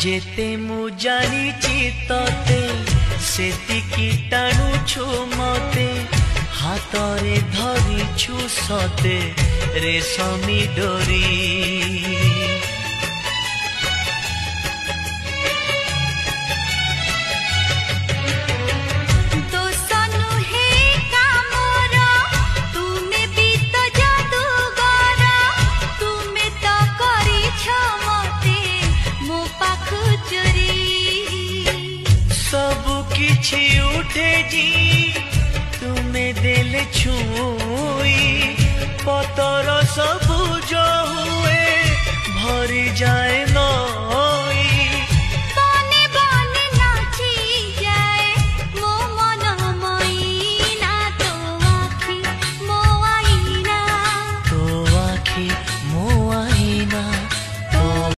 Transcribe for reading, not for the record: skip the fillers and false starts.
जेते मु जानिची तते सेतिकी टाणुछु मते हातरे धरिछु सते रेशमी डोरी उठे जी तुम्हें देले छुई पतर सबुज हुए भरी जाए